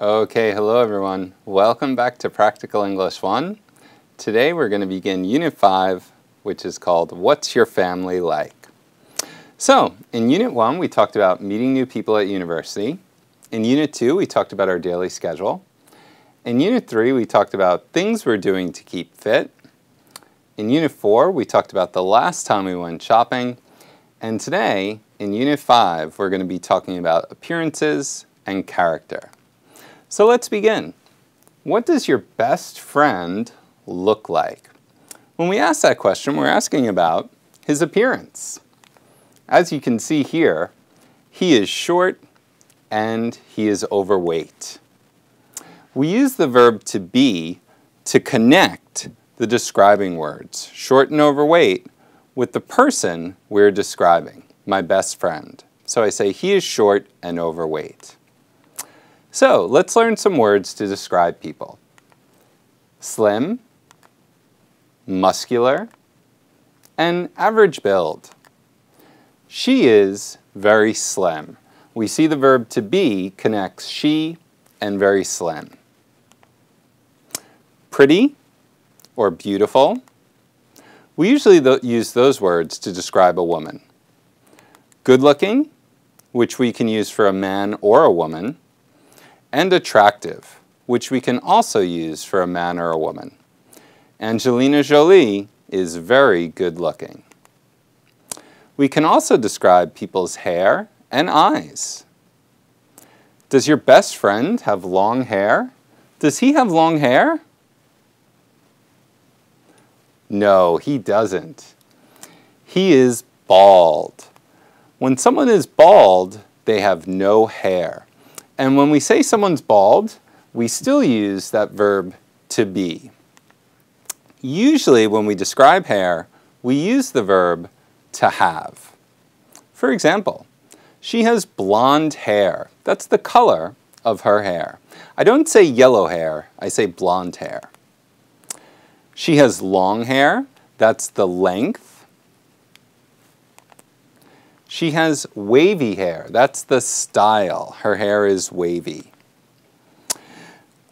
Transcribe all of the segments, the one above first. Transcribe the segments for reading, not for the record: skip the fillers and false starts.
Okay, hello everyone. Welcome back to Practical English 1. Today we're going to begin Unit 5, which is called What's Your Family Like? So, in Unit 1 we talked about meeting new people at university. In Unit 2 we talked about our daily schedule. In Unit 3 we talked about things we're doing to keep fit. In Unit 4 we talked about the last time we went shopping. And today, in Unit 5, we're going to be talking about appearances and character. So let's begin. What does your best friend look like? When we ask that question, we're asking about his appearance. As you can see here, he is short and he is overweight. We use the verb to be to connect the describing words, short and overweight, with the person we're describing, my best friend. So I say he is short and overweight. So let's learn some words to describe people. Slim, muscular, and average build. She is very slim. We see the verb to be connects she and very slim. Pretty or beautiful. We usually use those words to describe a woman. Good looking, which we can use for a man or a woman. And attractive, which we can also use for a man or a woman. Angelina Jolie is very good looking. We can also describe people's hair and eyes. Does your best friend have long hair? Does he have long hair? No, he doesn't. He is bald. When someone is bald, they have no hair. And when we say someone's bald, we still use that verb to be. Usually when we describe hair, we use the verb to have. For example, she has blonde hair. That's the color of her hair. I don't say yellow hair, I say blonde hair. She has long hair. That's the length. She has wavy hair. That's the style. Her hair is wavy.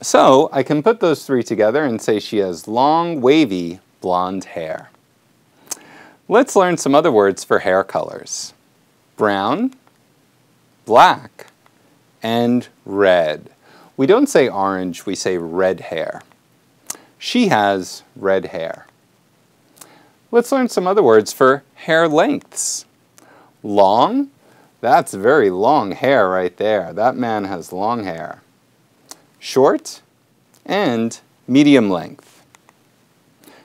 So I can put those three together and say she has long, wavy, blonde hair. Let's learn some other words for hair colors. Brown, black, and red. We don't say orange, we say red hair. She has red hair. Let's learn some other words for hair lengths. Long, that's very long hair right there. That man has long hair. Short and medium length.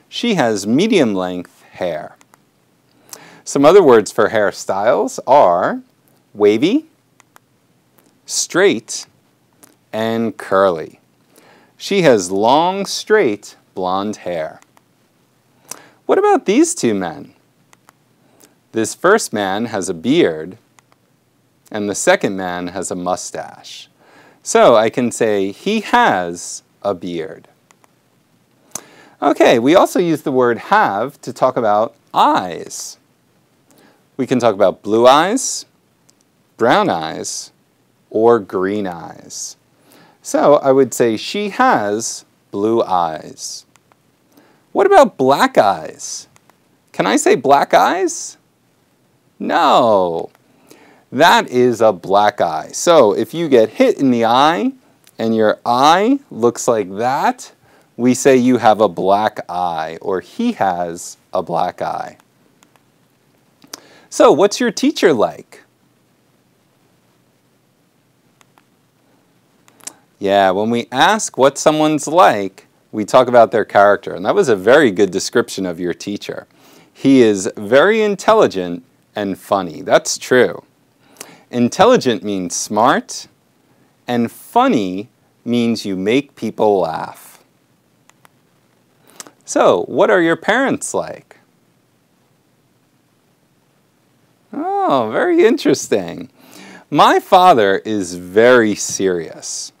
She has medium length hair. Some other words for hairstyles are wavy, straight, and curly. She has long, straight, blonde hair. What about these two men? This first man has a beard, and the second man has a mustache. So I can say he has a beard. Okay, we also use the word have to talk about eyes. We can talk about blue eyes, brown eyes, or green eyes. So I would say she has blue eyes. What about black eyes? Can I say black eyes? No, that is a black eye. So if you get hit in the eye and your eye looks like that, we say you have a black eye, or he has a black eye. So what's your teacher like? Yeah, when we ask what someone's like, we talk about their character. And that was a very good description of your teacher. He is very intelligent and funny. That's true. Intelligent means smart, and funny means you make people laugh. So, what are your parents like? Oh, very interesting. My father is very serious.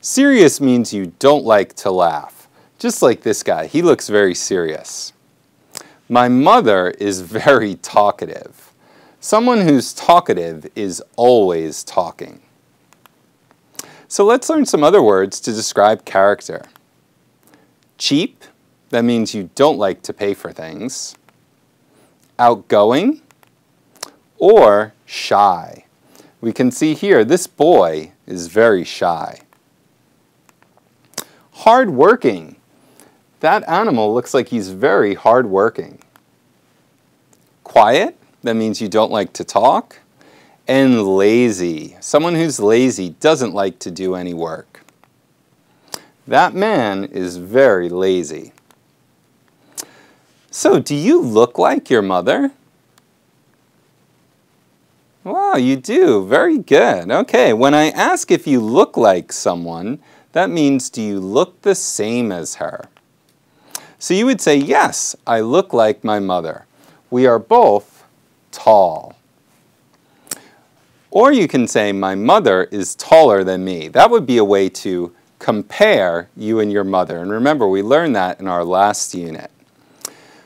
Serious means you don't like to laugh. Just like this guy, he looks very serious. My mother is very talkative. Someone who's talkative is always talking. So let's learn some other words to describe character. Cheap, that means you don't like to pay for things. Outgoing, or shy. We can see here, this boy is very shy. Hardworking. That animal looks like he's very hardworking. Quiet, that means you don't like to talk. And lazy. Someone who's lazy doesn't like to do any work. That man is very lazy. So, do you look like your mother? Wow, you do. Very good. Okay, when I ask if you look like someone, that means do you look the same as her? So you would say, yes, I look like my mother. We are both tall. Or you can say, my mother is taller than me. That would be a way to compare you and your mother. And remember, we learned that in our last unit.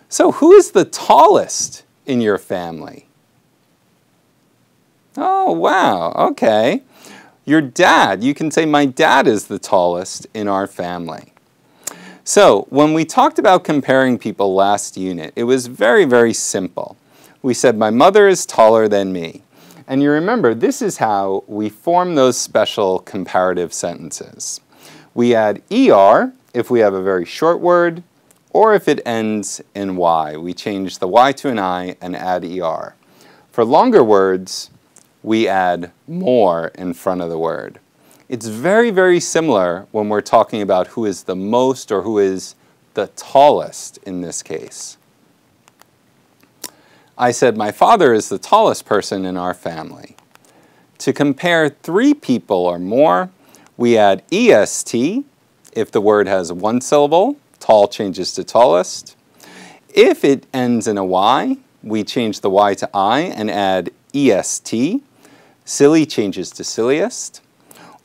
So who is the tallest in your family? Oh, wow, okay. Your dad, you can say, my dad is the tallest in our family. So when we talked about comparing people last unit, it was very, very simple. We said, my mother is taller than me. And you remember, this is how we form those special comparative sentences. We add ER if we have a very short word, or if it ends in Y. We change the Y to an I and add ER. For longer words, we add more in front of the word. It's very, very similar when we're talking about who is the most or who is the tallest in this case. I said my father is the tallest person in our family. To compare three people or more, we add EST. If the word has one syllable, tall changes to tallest. If it ends in a Y, we change the Y to I and add EST. Silly changes to silliest.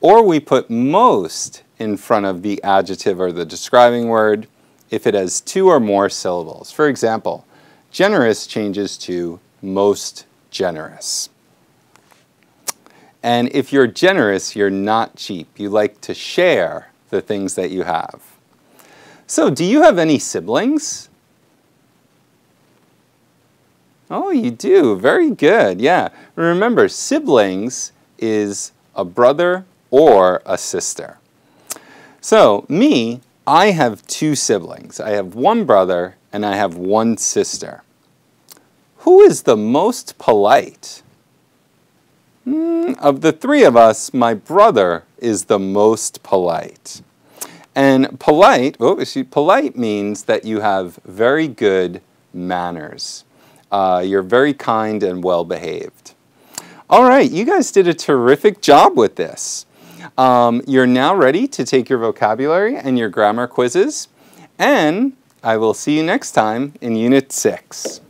Or we put most in front of the adjective or the describing word if it has two or more syllables. For example, generous changes to most generous. And if you're generous, you're not cheap. You like to share the things that you have. So, do you have any siblings? Oh, you do. Very good. Yeah. Remember, siblings is a brother or a sister. So, me, I have two siblings. I have one brother and I have one sister. Who is the most polite? Of the three of us, my brother is the most polite. And polite means that you have very good manners. You're very kind and well-behaved. All right, you guys did a terrific job with this. You're now ready to take your vocabulary and your grammar quizzes. And I will see you next time in Unit 6.